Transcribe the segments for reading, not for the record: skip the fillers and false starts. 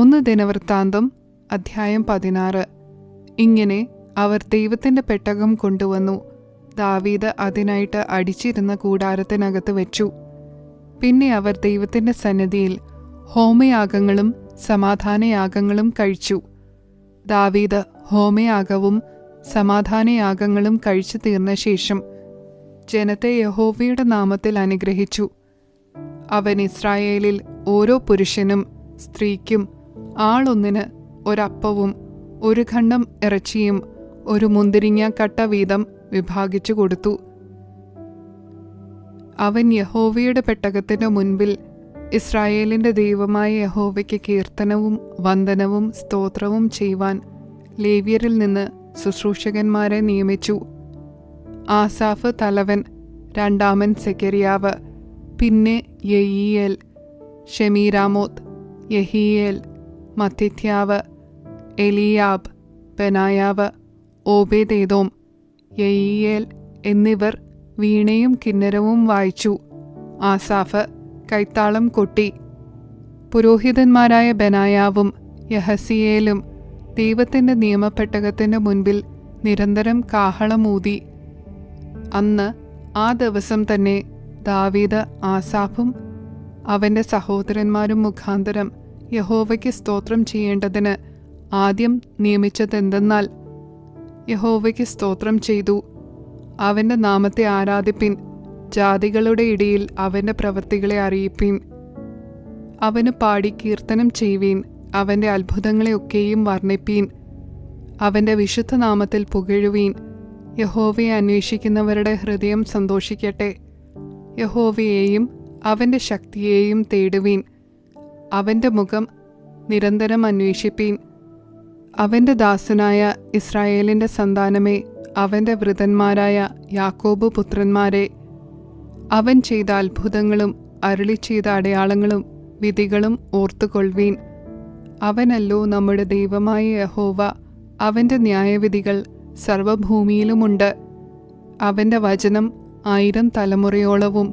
1 ദിനവൃത്താന്തം അധ്യായം 16. ഇങ്ങനെ അവർ ദൈവത്തിന്റെ പെട്ടകം കൊണ്ടുവന്നു. ദാവീദ് അതിനായിട്ട് അടിച്ചിരുന്ന കൂടാരത്തിനകത്ത് വെച്ചു. പിന്നെ അവർ ദൈവത്തിന്റെ സന്നിധിയിൽ ഹോമയാഗങ്ങളും സമാധാനയാഗങ്ങളും കഴിച്ചു. ദാവീദ് ഹോമയാഗവും സമാധാനയാഗങ്ങളും കഴിച്ചു തീർന്ന ശേഷം ജനത്തെ യഹോവയുടെ നാമത്തിൽ അനുഗ്രഹിച്ചു. അവൻ ഇസ്രായേലിൽ ഓരോ പുരുഷനും സ്ത്രീക്കും ആളൊന്നിന് ഒരപ്പവും 1 ഖണ്ഡം ഇറച്ചിയും 1 മുന്തിരിങ്ങ കട്ട വീതം വിഭാഗിച്ചു കൊടുത്തു. അവൻ യഹോവയുടെ പെട്ടകത്തിനു മുൻപിൽ ഇസ്രായേലിന്റെ ദൈവമായ യഹോവയ്ക്ക് കീർത്തനവും വന്ദനവും സ്തോത്രവും ചെയ്യുവാൻ ലേവ്യരിൽ നിന്ന് ശുശ്രൂഷകന്മാരെ നിയമിച്ചു. ആസാഫ് തലവൻ, രണ്ടാമൻ സെക്കരിയാവ്, പിന്നെ യെയീയേൽ, ഷെമീരാമോത്ത്, യെഹീയേൽ, മത്തിഥ്യാവ്, എലിയാബ്, ബെനായാവ്, ഓബേദേദോം, യെയീയേൽ എന്നിവർ വീണയും കിന്നരവും വായിച്ചു. ആസാഫ് കൈത്താളം കൊട്ടി. പുരോഹിതന്മാരായ ബെനായാവും യഹസിയേലും ദൈവത്തിന്റെ നിയമപ്പെട്ടകത്തിന്റെ മുൻപിൽ നിരന്തരം കാഹളമൂതി. അന്ന് ആ ദിവസം തന്നെ ദാവീദ് ആസാഫും അവന്റെ സഹോദരന്മാരും മുഖാന്തരം യഹോവയ്ക്ക് സ്തോത്രം ചെയ്യേണ്ടതിന് ആദ്യം നിയമിച്ചതെന്തെന്നാൽ, യഹോവയ്ക്ക് സ്തോത്രം ചെയ്തു, അവന്റെ നാമത്തെ ആരാധിപ്പിൻ, ജാതികളുടെ ഇടയിൽ അവന്റെ പ്രവൃത്തികളെ അറിയിപ്പീൻ, അവന് പാടി കീർത്തനം ചെയ്യുവീൻ, അവന്റെ അത്ഭുതങ്ങളെയൊക്കെയും വർണ്ണിപ്പീൻ, അവന്റെ വിശുദ്ധ നാമത്തിൽ പുകഴുവീൻ. യഹോവയെ അന്വേഷിക്കുന്നവരുടെ ഹൃദയം സന്തോഷിക്കട്ടെ. യഹോവയെയും അവന്റെ ശക്തിയെയും തേടുവീൻ, അവന്റെ മുഖം നിരന്തരം അന്വേഷിപ്പീൻ. അവന്റെ ദാസനായ ഇസ്രായേലിന്റെ സന്താനമേ, അവന്റെ വൃതന്മാരായ യാക്കോബ് പുത്രന്മാരെ, അവൻ ചെയ്ത അത്ഭുതങ്ങളും അരുളി ചെയ്ത അടയാളങ്ങളും വിധികളും ഓർത്തുകൊള്ളുവീൻ. അവനല്ലോ നമ്മുടെ ദൈവമായ യഹോവ. അവന്റെ ന്യായവിധികൾ സർവഭൂമിയിലുമുണ്ട്. അവന്റെ വചനം 1000 തലമുറയോളവും,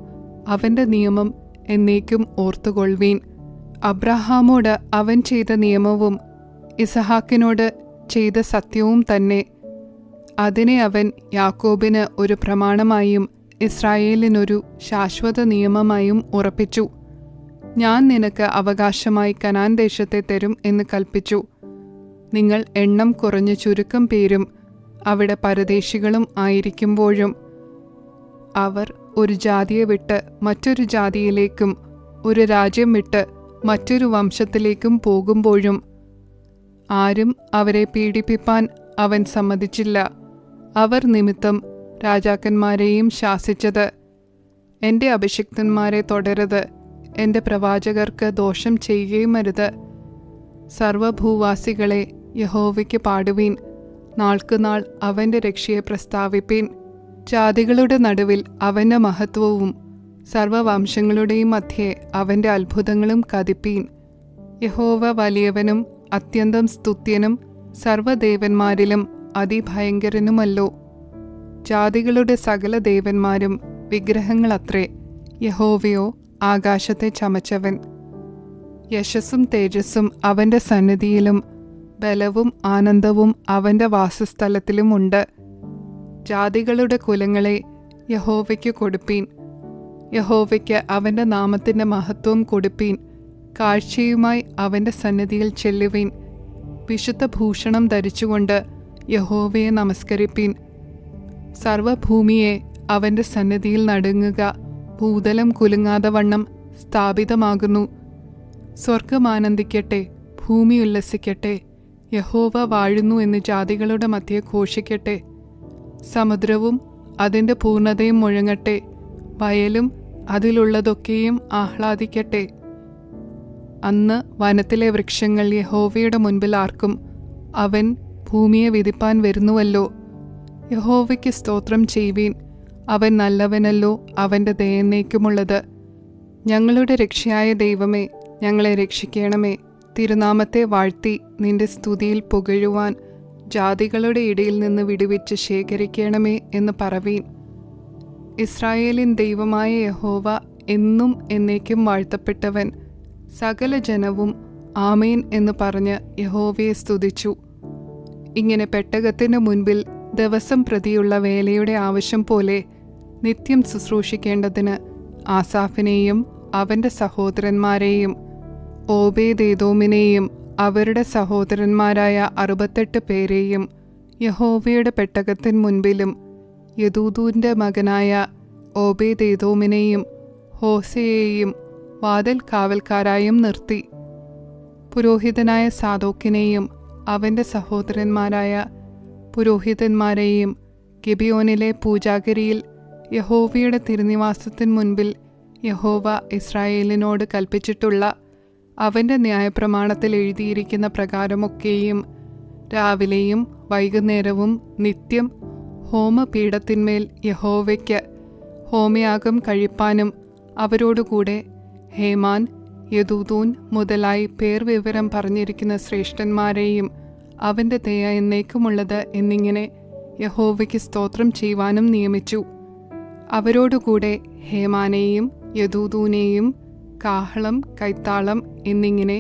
അവന്റെ നിയമം എന്നേക്കും ഓർത്തുകൊള്ളുവീൻ. അബ്രഹാമോട് അവൻ ചെയ്ത നിയമവും ഇസഹാക്കിനോട് ചെയ്ത സത്യവും തന്നെ. അതിനെ അവൻ യാക്കോബിന് ഒരു പ്രമാണമായും ഇസ്രായേലിനൊരു ശാശ്വത നിയമമായും ഉറപ്പിച്ചു. ഞാൻ നിനക്ക് അവകാശമായി കനാൻ ദേശത്തെ തരും എന്ന് കൽപ്പിച്ചു. നിങ്ങൾ എണ്ണം കുറഞ്ഞ ചുരുക്കം പേരും അവിടെ പരദേശികളും ആയിരിക്കുമ്പോഴും, അവർ ഒരു ജാതിയെ വിട്ട് മറ്റൊരു ജാതിയിലേക്കും ഒരു രാജ്യം വിട്ട് മറ്റൊരു വംശത്തിലേക്കും പോകുമ്പോഴും ആരും അവരെ പീഡിപ്പിപ്പാൻ അവൻ സമ്മതിച്ചില്ല. അവർ നിമിത്തം രാജാക്കന്മാരെയും ശാസിച്ചത്, എൻ്റെ അഭിഷിക്തന്മാരെ തൊടരുത്, എൻ്റെ പ്രവാചകർക്ക് ദോഷം ചെയ്യുകയുമരുത്. സർവഭൂവാസികളെ യഹോവയ്ക്ക് പാടുവീൻ, നാൾക്കുനാൾ അവന്റെ രക്ഷയെ പ്രസ്താവിപ്പീൻ. ജാതികളുടെ നടുവിൽ അവന്റെ മഹത്വവും സർവവംശങ്ങളുടെയും മധ്യേ അവന്റെ അത്ഭുതങ്ങളും കതിപ്പീൻ. യഹോവ വലിയവനും അത്യന്തം സ്തുത്യനും സർവദേവന്മാരിലും അതിഭയങ്കരനുമല്ലോ. ജാതികളുടെ സകല ദേവന്മാരും വിഗ്രഹങ്ങളത്രേ, യഹോവയോ ആകാശത്തെ ചമച്ചവൻ. യശസ്സും തേജസ്സും അവന്റെ സന്നിധിയിലും ബലവും ആനന്ദവും അവന്റെ വാസസ്ഥലത്തിലുമുണ്ട്. ജാതികളുടെ കുലങ്ങളെ യഹോവയ്ക്ക് കൊടുപ്പീൻ, യഹോവയ്ക്ക് അവന്റെ നാമത്തിന്റെ മഹത്വം കൊടുപ്പീൻ. കാഴ്ചയുമായി അവന്റെ സന്നിധിയിൽ ചെല്ലുവീൻ, വിശുദ്ധ ഭൂഷണം ധരിച്ചുകൊണ്ട് യഹോവയെ നമസ്കരിപ്പീൻ. സർവഭൂമിയെ അവന്റെ സന്നിധിയിൽ നടുങ്ങുക, ഭൂതലം കുലുങ്ങാതെ വണ്ണം സ്ഥാപിതമാകുന്നു. സ്വർഗം ആനന്ദിക്കട്ടെ, ഭൂമി ഉല്ലസിക്കട്ടെ, യഹോവ വാഴുന്നു എന്ന് ജാതികളുടെ മധ്യേ ഘോഷിക്കട്ടെ. സമുദ്രവും അതിൻ്റെ പൂർണ്ണതയും മുഴങ്ങട്ടെ, വയലും അതിലുള്ളതൊക്കെയും ആഹ്ലാദിക്കട്ടെ. അന്ന് വനത്തിലെ വൃക്ഷങ്ങൾ യഹോവയുടെ മുൻപിൽ ആർക്കും, അവൻ ഭൂമിയെ വിധിപ്പാൻ വരുന്നുവല്ലോ. യഹോവയ്ക്ക് സ്തോത്രം ചെയ്യുവീൻ, അവൻ നല്ലവനല്ലോ, അവന്റെ ദയന്നേക്കുമുള്ളത്. ഞങ്ങളുടെ രക്ഷയായ ദൈവമേ, ഞങ്ങളെ രക്ഷിക്കണമേ. തിരുനാമത്തെ വാഴ്ത്തി നിന്റെ സ്തുതിയിൽ പുകഴുവാൻ ജാതികളുടെ ഇടയിൽ നിന്ന് വിടുവിച്ച് ശേഖരിക്കണമേ എന്ന് പറവീൻ. ഇസ്രായേലിൻ ദൈവമായ യഹോവ എന്നും എന്നേക്കും വാഴ്ത്തപ്പെട്ടവൻ. സകല ജനവും ആമേൻ എന്ന് പറഞ്ഞ് യഹോവയെ സ്തുതിച്ചു. ഇങ്ങനെ പെട്ടകത്തിന് മുൻപിൽ ദിവസം പ്രതിയുള്ള വേലയുടെ ആവശ്യം പോലെ നിത്യം ശുശ്രൂഷിക്കേണ്ടതിന് ആസാഫിനെയും അവൻ്റെ സഹോദരന്മാരെയും ഓബേദേദോമിനെയും അവരുടെ സഹോദരന്മാരായ 68 പേരെയും യഹോവയുടെ പെട്ടകത്തിൻ മുൻപിലും യദൂദൂൻ്റെ മകനായ ഓബേദേദോമിനെയും ഹോസയെയും വാതിൽ കാവൽക്കാരായും നിർത്തി. പുരോഹിതനായ സാദോക്കിനെയും അവൻ്റെ സഹോദരന്മാരായ പുരോഹിതന്മാരെയും ഗിബിയോനിലെ പൂജാഗിരിയിൽ യഹോവയുടെ തിരുനിവാസത്തിൻ മുൻപിൽ യഹോവ ഇസ്രായേലിനോട് കൽപ്പിച്ചിട്ടുള്ള അവൻ്റെ ന്യായപ്രമാണത്തിൽ എഴുതിയിരിക്കുന്ന പ്രകാരമൊക്കെയും രാവിലെയും വൈകുന്നേരവും നിത്യം ഹോമപീഠത്തിന്മേൽ യഹോവയ്ക്ക് ഹോമയാഗം കഴിപ്പാനും അവരോടുകൂടെ ഹേമാൻ, യദൂദൂൻ മുതലായി പേർ വിവരം പറഞ്ഞിരിക്കുന്ന ശ്രേഷ്ഠന്മാരെയും അവൻ്റെ ദയ എന്നേക്കുമുള്ളത് എന്നിങ്ങനെ യഹോവയ്ക്ക് സ്തോത്രം ചെയ്യുവാനും നിയമിച്ചു. അവരോടുകൂടെ ഹേമാനെയും യദൂദൂനെയും കാഹളം, കൈത്താളം എന്നിങ്ങനെ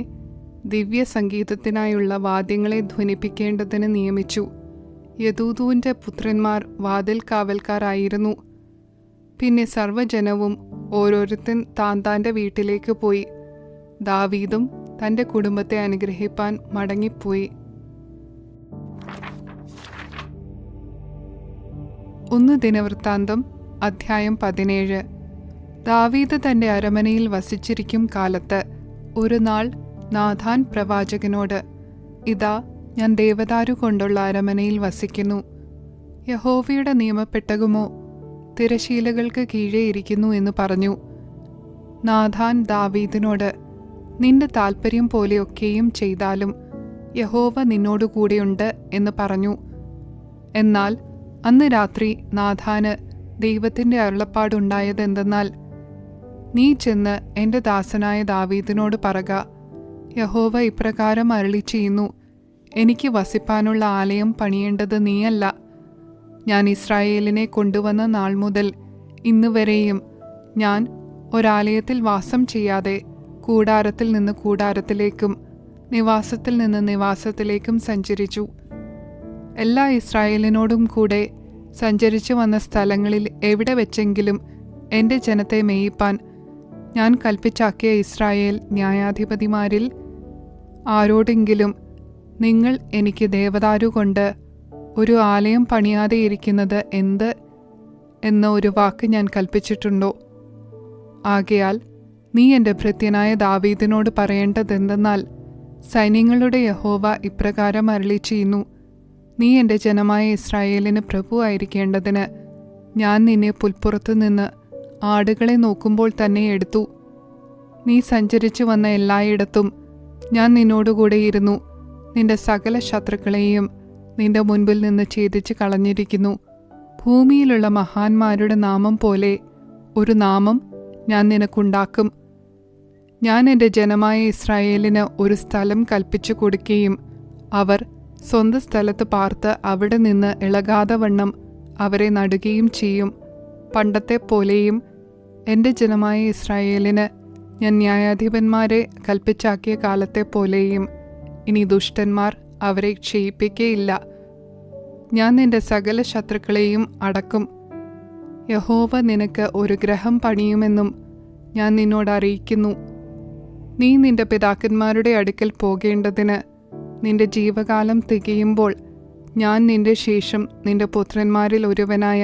ദിവ്യസംഗീതത്തിനായുള്ള വാദ്യങ്ങളെ ധ്വനിപ്പിക്കേണ്ടതിന് നിയമിച്ചു. യദൂദൂൻ്റെ പുത്രന്മാർ വാതിൽ കാവൽക്കാരായിരുന്നു. പിന്നെ സർവ്വജനവും ഓരോരുത്തൻ താൻ്റെ വീട്ടിലേക്ക് പോയി. ദാവീദും തൻ്റെ കുടുംബത്തെ അനുഗ്രഹിപ്പാൻ മടങ്ങിപ്പോയി. 1 ദിനവൃത്താന്തം അധ്യായം 17. ദാവീദ് തൻ്റെ അരമനയിൽ വസിച്ചിരിക്കും കാലത്ത് ഒരു നാൾ നാഥാൻ പ്രവാചകനോട്, ഇതാ ഞാൻ ദേവദാരു കൊണ്ടുള്ള അരമനയിൽ വസിക്കുന്നു. യഹോവയുടെ നിയമപ്പെട്ടകമോ തിരശീലകൾക്ക് കീഴേ ഇരിക്കുന്നു എന്ന് പറഞ്ഞു. നാഥാൻ ദാവീദിനോട്, നിന്റെ താൽപ്പര്യം പോലെയൊക്കെയും ചെയ്താലും യഹോവ നിന്നോടുകൂടെയുണ്ട് എന്ന് പറഞ്ഞു. എന്നാൽ അന്ന് രാത്രി നാഥാന് ദൈവത്തിൻ്റെ അരുളപ്പാടുണ്ടായതെന്തെന്നാൽ, നീ ചെന്ന് എൻ്റെ ദാസനായ ദാവീദിനോട് പറക, യഹോവ ഇപ്രകാരം അരുളി ചെയ്യുന്നു, എനിക്ക് വസിപ്പാനുള്ള ആലയം പണിയേണ്ടത് നീയല്ല. ഞാൻ ഇസ്രായേലിനെ കൊണ്ടുവന്ന നാൾ മുതൽ ഇന്നുവരെയും ഞാൻ ഒരാലയത്തിൽ വാസം ചെയ്യാതെ കൂടാരത്തിൽ നിന്ന് കൂടാരത്തിലേക്കും നിവാസത്തിൽ നിന്ന് നിവാസത്തിലേക്കും സഞ്ചരിച്ചു. എല്ലാ ഇസ്രായേലിനോടും കൂടെ സഞ്ചരിച്ചു വന്ന സ്ഥലങ്ങളിൽ എവിടെ വെച്ചെങ്കിലും എൻ്റെ ജനത്തെ മേയിപ്പാൻ ഞാൻ കൽപ്പിച്ചാക്കിയ ഇസ്രായേൽ ന്യായാധിപതിമാരിൽ ആരോടെങ്കിലും, നിങ്ങൾ എനിക്ക് ദേവദാരു കൊണ്ട് ഒരു ആലയം പണിയാതെ ഇരിക്കുന്നത് എന്ത് എന്ന ഒരു വാക്ക് ഞാൻ കൽപ്പിച്ചിട്ടുണ്ടോ? ആകയാൽ നീ എൻ്റെ ഭൃത്യനായ ദാവീദിനോട് പറയേണ്ടതെന്തെന്നാൽ, സൈന്യങ്ങളുടെ യഹോവ ഇപ്രകാരം അരുളി ചെയ്യുന്നു, നീ എൻ്റെ ജനമായ ഇസ്രായേലിന് പ്രഭുവായിരിക്കേണ്ടതിന് ഞാൻ നിന്നെ പുൽപ്പുറത്തു നിന്ന് ആടുകളെ നോക്കുമ്പോൾ തന്നെ എടുത്തു. നീ സഞ്ചരിച്ചു വന്ന എല്ലായിടത്തും ഞാൻ നിന്നോടുകൂടെ ഇരുന്നു. നിന്റെ സകല ശത്രുക്കളെയും നിന്റെ മുൻപിൽ നിന്ന് ഛേദിച്ച് കളഞ്ഞിരിക്കുന്നു. ഭൂമിയിലുള്ള മഹാന്മാരുടെ നാമം പോലെ ഒരു നാമം ഞാൻ നിനക്കുണ്ടാക്കും. ഞാൻ എൻ്റെ ജനമായ ഇസ്രായേലിന് ഒരു സ്ഥലം കൽപ്പിച്ചു കൊടുക്കുകയും അവർ സ്വന്തം സ്ഥലത്ത് പാർത്ത് അവിടെ നിന്ന് ഇളകാതെ വണ്ണം അവരെ നടുകയും ചെയ്യും. പണ്ടത്തെ പോലെയും എൻ്റെ ജനമായ ഇസ്രായേലിന് ഞാൻ ന്യായാധിപന്മാരെ കൽപ്പിച്ചാക്കിയ കാലത്തെ പോലെയും ഇനി ദുഷ്ടന്മാർ അവരെ ക്ഷയിപ്പിക്കുകയില്ല. ഞാൻ നിന്റെ സകല ശത്രുക്കളെയും അടക്കും. യഹോവ നിനക്ക് ഒരു ഗൃഹം പണിയുമെന്നും ഞാൻ നിന്നോട് അറിയിക്കുന്നു. നീ നിന്റെ പിതാക്കന്മാരുടെ അടുക്കൽ പോകേണ്ടതിന് നിന്റെ ജീവകാലം തികയുമ്പോൾ ഞാൻ നിന്റെ ശേഷം നിന്റെ പുത്രന്മാരിൽ ഒരുവനായ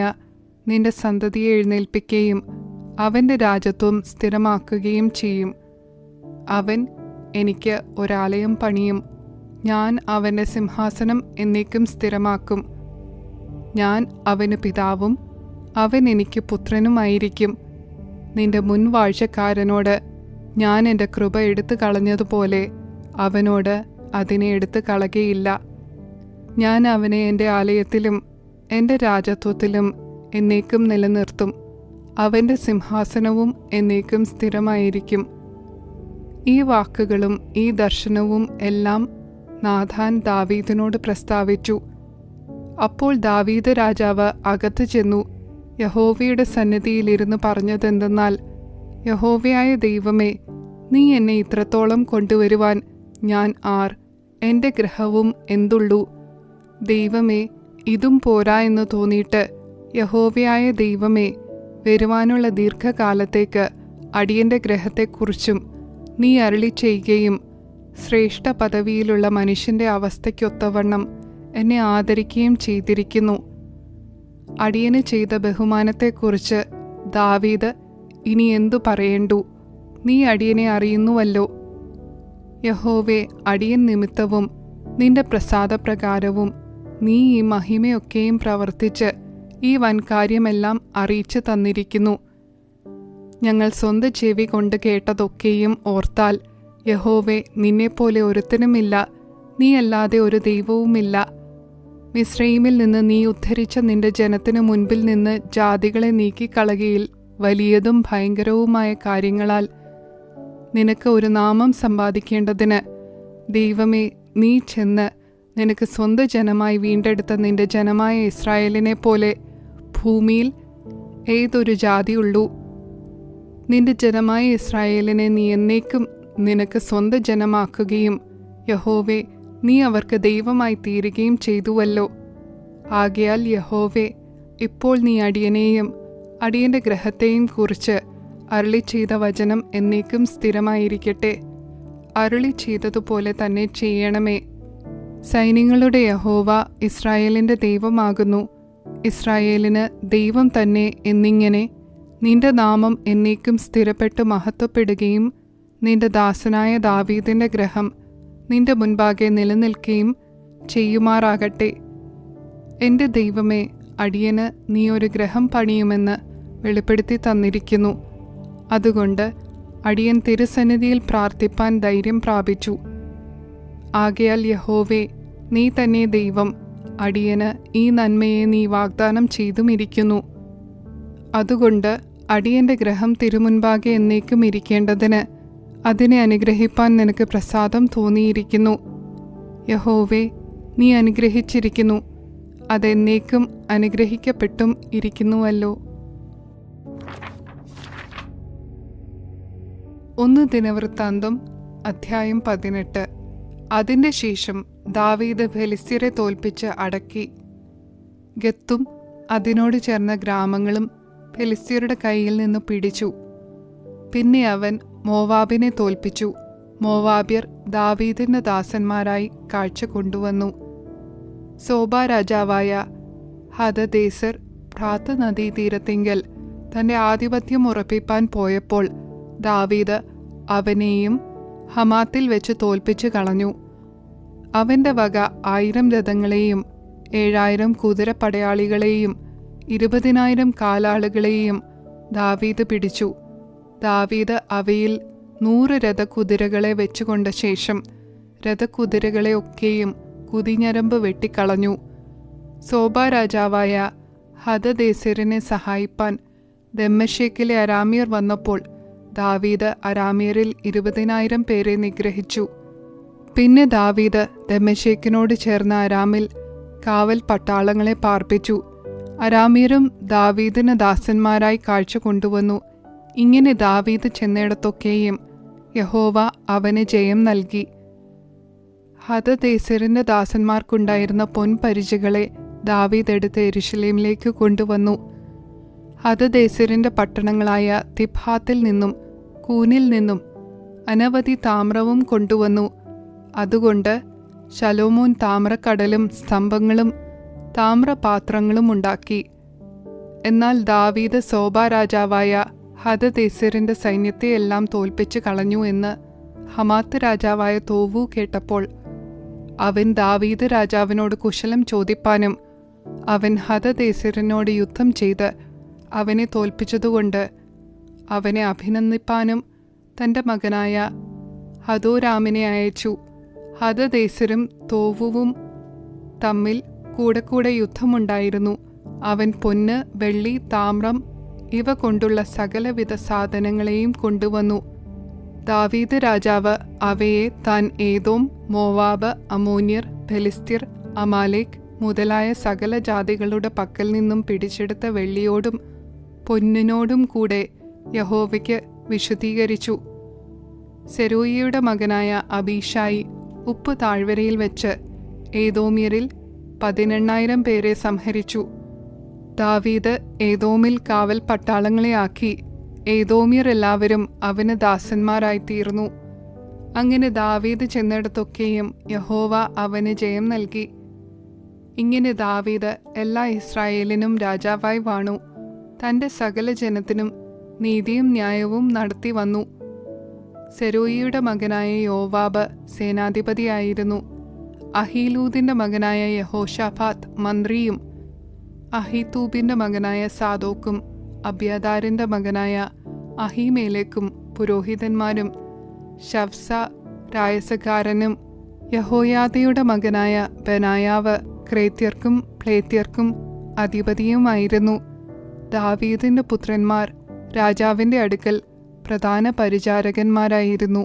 നിന്റെ സന്തതിയെ എഴുന്നേൽപ്പിക്കുകയും അവൻ്റെ രാജത്വം സ്ഥിരമാക്കുകയും ചെയ്യും. അവൻ എനിക്ക് ഒരാലയം പണിയും. ഞാൻ അവൻ്റെ സിംഹാസനം എന്നേക്കും സ്ഥിരമാക്കും. ഞാൻ അവന് പിതാവും അവൻ എനിക്ക് പുത്രനുമായിരിക്കും. നിന്റെ മുൻവാഴ്ചക്കാരനോട് ഞാൻ എൻ്റെ കൃപ എടുത്തു കളഞ്ഞതുപോലെ അവനോട് അതിനെ എടുത്തു കളകയില്ല. ഞാൻ അവനെ എൻ്റെ ആലയത്തിലും എൻ്റെ രാജത്വത്തിലും എന്നേക്കും നിലനിർത്തും. അവൻ്റെ സിംഹാസനവും എന്നേക്കും സ്ഥിരമായിരിക്കും. ഈ വാക്കുകളും ഈ ദർശനവും എല്ലാം നാഥാൻ ദാവീദിനോട് പ്രസ്താവിച്ചു. അപ്പോൾ ദാവീദ് രാജാവ് അകത്ത് ചെന്നു യഹോവയുടെ സന്നിധിയിലിരുന്ന് പറഞ്ഞതെന്തെന്നാൽ, യഹോവയായ ദൈവമേ, നീ എന്നെ ഇത്രത്തോളം കൊണ്ടുവരുവാൻ ഞാൻ ആർ? എൻ്റെ ഗ്രഹവും എന്തുള്ളൂ? ദൈവമേ, ഇതും പോരാ എന്ന് തോന്നിയിട്ട്, യഹോവയായ ദൈവമേ, വരുവാനുള്ള ദീർഘകാലത്തേക്ക് അടിയൻ്റെ ഗ്രഹത്തെക്കുറിച്ചും നീ അരുളി ചെയ്യുകയും ശ്രേഷ്ഠ പദവിയിലുള്ള മനുഷ്യൻ്റെ അവസ്ഥയ്ക്കൊത്തവണ്ണം എന്നെ ആദരിക്കുകയും ചെയ്തിരിക്കുന്നു. അടിയന് ചെയ്ത ബഹുമാനത്തെക്കുറിച്ച് ദാവീദ് ഇനി എന്തു പറയേണ്ടു? നീ അടിയനെ അറിയുന്നുവല്ലോ. യഹോവേ, അടിയൻ നിമിത്തവും നിന്റെ പ്രസാദപ്രകാരവും നീ ഈ മഹിമയൊക്കെയും പ്രവർത്തിച്ച് ഈ വൻകാര്യമെല്ലാം അറിയിച്ചു തന്നിരിക്കുന്നു. ഞങ്ങൾ സ്വന്തം ചെവി കൊണ്ട് കേട്ടതൊക്കെയും ഓർത്താൽ, യഹോവേ, നിന്നെപ്പോലെ ഒരുത്തനുമില്ല, നീയല്ലാതെ ഒരു ദൈവവുമില്ല. മിസ്രയീമിൽ നിന്ന് നീ ഉദ്ധരിച്ച നിന്റെ ജനത്തിനു മുൻപിൽ നിന്ന് ജാതികളെ നീക്കിക്കളകയിൽ വലിയതും ഭയങ്കരവുമായ കാര്യങ്ങളാൽ നിനക്ക് ഒരു നാമം സമ്പാദിക്കേണ്ടതിന്, ദൈവമേ, നീ ചെന്ന് നിനക്ക് സ്വന്തം ജനമായി വീണ്ടെടുത്ത നിന്റെ ജനമായ ഇസ്രായേലിനെ പോലെ ഭൂമിയിൽ ഏതൊരു ജാതിയുള്ളൂ? നിന്റെ ജനമായ ഇസ്രായേലിനെ നീ എന്നേക്കും നിനക്ക് സ്വന്തം ജനമാക്കുകയും യഹോവേ, നീ അവർക്ക് ദൈവമായി തീരുകയും ചെയ്തുവല്ലോ. ആകയാൽ യഹോവേ, ഇപ്പോൾ നീ അടിയനെയും അടിയന്റെ ഗ്രഹത്തെയും കുറിച്ച് അരുളി ചെയ്ത വചനം എന്നേക്കും സ്ഥിരമായിരിക്കട്ടെ. അരുളി ചെയ്തതുപോലെ തന്നെ ചെയ്യണമേ. സൈന്യങ്ങളുടെ യഹോവ ഇസ്രായേലിന്റെ ദൈവമാകുന്നു. ഇസ്രായേലിന് ദൈവം തന്നെ എന്നിങ്ങനെ നിന്റെ നാമം എന്നേക്കും സ്ഥിരപ്പെട്ട് മഹത്വപ്പെടുകയും നിന്റെ ദാസനായ ദാവീദിന്റെ ഗ്രഹം നിന്റെ മുൻപാകെ നിലനിൽക്കുകയും ചെയ്യുമാറാകട്ടെ. എൻ്റെ ദൈവമേ, അടിയന് നീ ഒരു ഗ്രഹം പണിയുമെന്ന് വെളിപ്പെടുത്തി തന്നിരിക്കുന്നു. അതുകൊണ്ട് അടിയൻ തിരുസന്നിധിയിൽ പ്രാർത്ഥിപ്പാൻ ധൈര്യം പ്രാപിച്ചു. ആകയാൽ യഹോവേ, നീ തന്നെ ദൈവം. അടിയന് ഈ നന്മയെ നീ വാഗ്ദാനം ചെയ്തുമിരിക്കുന്നു. അതുകൊണ്ട് അടിയന്റെ ഗ്രഹം തിരുമുൻപാകെ എന്നേക്കും ഇരിക്കേണ്ടതിന് അതിനെ അനുഗ്രഹിപ്പാൻ നിനക്ക് പ്രസാദം തോന്നിയിരിക്കുന്നു. യഹോവേ, നീ അനുഗ്രഹിച്ചിരിക്കുന്നു, അതെന്നേക്കും അനുഗ്രഹിക്കപ്പെട്ടും ഇരിക്കുന്നുവല്ലോ. 1 ദിനവൃത്താന്തം അധ്യായം 18. അതിൻ്റെ ശേഷം ദാവീദ് ഫെലിസ്ത്യരെ തോൽപ്പിച്ച് അടക്കി. ഗത്തും അതിനോട് ചേർന്ന ഗ്രാമങ്ങളും ഫെലിസ്ത്യരുടെ കയ്യിൽ നിന്ന് പിടിച്ചു. പിന്നെ അവൻ മോവാബിനെ തോൽപ്പിച്ചു. മോവാബ്യർ ദാവീദിന്റെ ദാസന്മാരായി കാഴ്ച കൊണ്ടുവന്നു. സോബാ രാജാവായ ഹദദേസർ ഫ്രാത്ത് നദീതീരത്തിങ്കൽ തന്റെ ആധിപത്യം ഉറപ്പിപ്പാൻ പോയപ്പോൾ ദാവീദ് അവനെയും ഹമാത്തിൽ വെച്ച് തോൽപ്പിച്ചു കളഞ്ഞു. അവന്റെ വക 1000 രഥങ്ങളെയും 7000 കുതിരപ്പടയാളികളെയും 20,000 കാലാളുകളെയും ദാവീദ് പിടിച്ചു. ദാവീദ് അവയിൽ 100 രഥകുതിരകളെ വെച്ചുകൊണ്ട ശേഷം രഥകുതിരകളെ ഒക്കെയും കുതിഞ്ഞരമ്പ് വെട്ടിക്കളഞ്ഞു. സോബാ രാജാവായ ഹദദേസരിനെ സഹായിപ്പാൻ ദമ്മേശെക്കിലെ അരാമ്യർ വന്നപ്പോൾ ദാവീദ് അരാമ്യരിൽ 20,000 പേരെ നിഗ്രഹിച്ചു. പിന്നെ ദാവീദ് ദമ്മേശെക്കിനോട് ചേർന്ന അരാമിൽ കാവൽ പട്ടാളങ്ങളെ പാർപ്പിച്ചു. അരാമ്യരും ദാവീദിന് ദാസന്മാരായി കാഴ്ച കൊണ്ടുവന്നു. ഇങ്ങനെ ദാവീദ് ചെന്നിടത്തൊക്കെയും യഹോവ അവന് ജയം നൽകി. ഹദദേസരിന്റെ ദാസന്മാർക്കുണ്ടായിരുന്ന പൊൻപരിചകളെ ദാവീദ് എടുത്ത് യെരൂശലേമിലേക്ക് കൊണ്ടുവന്നു. ഹദദേസരിന്റെ പട്ടണങ്ങളായ തിബ്ഹാത്തിൽ നിന്നും കൂനിൽ നിന്നും അനവധി താമ്രവും കൊണ്ടുവന്നു. അതുകൊണ്ട് ശലോമോൻ താമ്രക്കടലും സ്തംഭങ്ങളും താമ്രപാത്രങ്ങളും ഉണ്ടാക്കി. എന്നാൽ ദാവീദ് സോബാ രാജാവായ ഹദദേസരിന്റെ സൈന്യത്തെയെല്ലാം തോൽപ്പിച്ചു കളഞ്ഞു എന്ന് ഹമാത്ത് രാജാവായ തോവു കേട്ടപ്പോൾ അവൻ ദാവീദ് രാജാവിനോട് കുശലം ചോദിപ്പാനും അവൻ ഹദദേസരിനോട് യുദ്ധം ചെയ്ത് അവനെ തോൽപ്പിച്ചതുകൊണ്ട് അവനെ അഭിനന്ദിപ്പാനും തൻ്റെ മകനായ ഹദോരാമിനെ അയച്ചു. ഹദദേസരും തോവുവും തമ്മിൽ കൂടെ കൂടെ യുദ്ധമുണ്ടായിരുന്നു. അവൻ പൊന്ന്, വെള്ളി, താമ്രം ഇവ കൊണ്ടുള്ള സകലവിധ സാധനങ്ങളെയും കൊണ്ടുവന്നു. ദാവീദ് രാജാവ് അവയെ താൻ ഏദോം, മോവാബ്, അമോന്യർ, ഫെലിസ്ത്യർ, അമാലേക്ക് മുതലായ സകല ജാതികളുടെ പക്കൽ നിന്നും പിടിച്ചെടുത്ത വെള്ളിയോടും പൊന്നിനോടും കൂടെ യഹോവയ്ക്ക് വിശുദ്ധീകരിച്ചു. സെരൂയയുടെ മകനായ അബീഷായി ഉപ്പ് താഴ്വരയിൽ വെച്ച് ഏദോമ്യരിൽ 18,000 പേരെ സംഹരിച്ചു. ദാവീദ് ഏദോമിൽ കാവൽ പട്ടാളങ്ങളെ ആക്കി. ഏദോമ്യർ എല്ലാവരും അവന് ദാസന്മാരായിത്തീർന്നു. അങ്ങനെ ദാവീദ് ചെന്നിടത്തൊക്കെയും യഹോവ അവന് ജയം നൽകി. ഇങ്ങനെ ദാവീദ് എല്ലാ ഇസ്രായേലിനും രാജാവായി വാണു. തൻ്റെ സകല ജനത്തിനും നീതിയും ന്യായവും നടത്തി വന്നു. സെരൂയിയുടെ മകനായ യോവാബ് സേനാധിപതിയായിരുന്നു. അഹീലൂദിന്റെ മകനായ യഹോശാഫാത്ത് മന്ത്രിയും, അഹീതൂബിന്റെ മകനായ സാദോക്കും അബ്യാഥാരിന്റെ മകനായ അഹീമേലെക്കും പുരോഹിതന്മാരും, ശവ്സ രായസക്കാരനും യഹോയാദയുടെ മകനായ ബനായാവ് ക്രേത്യർക്കും പ്ലേത്യർക്കും അധിപതിയുമായിരുന്നു. ദാവീദിന്റെ പുത്രന്മാർ രാജാവിന്റെ അടുക്കൽ പ്രധാന പരിചാരകന്മാരായിരുന്നു.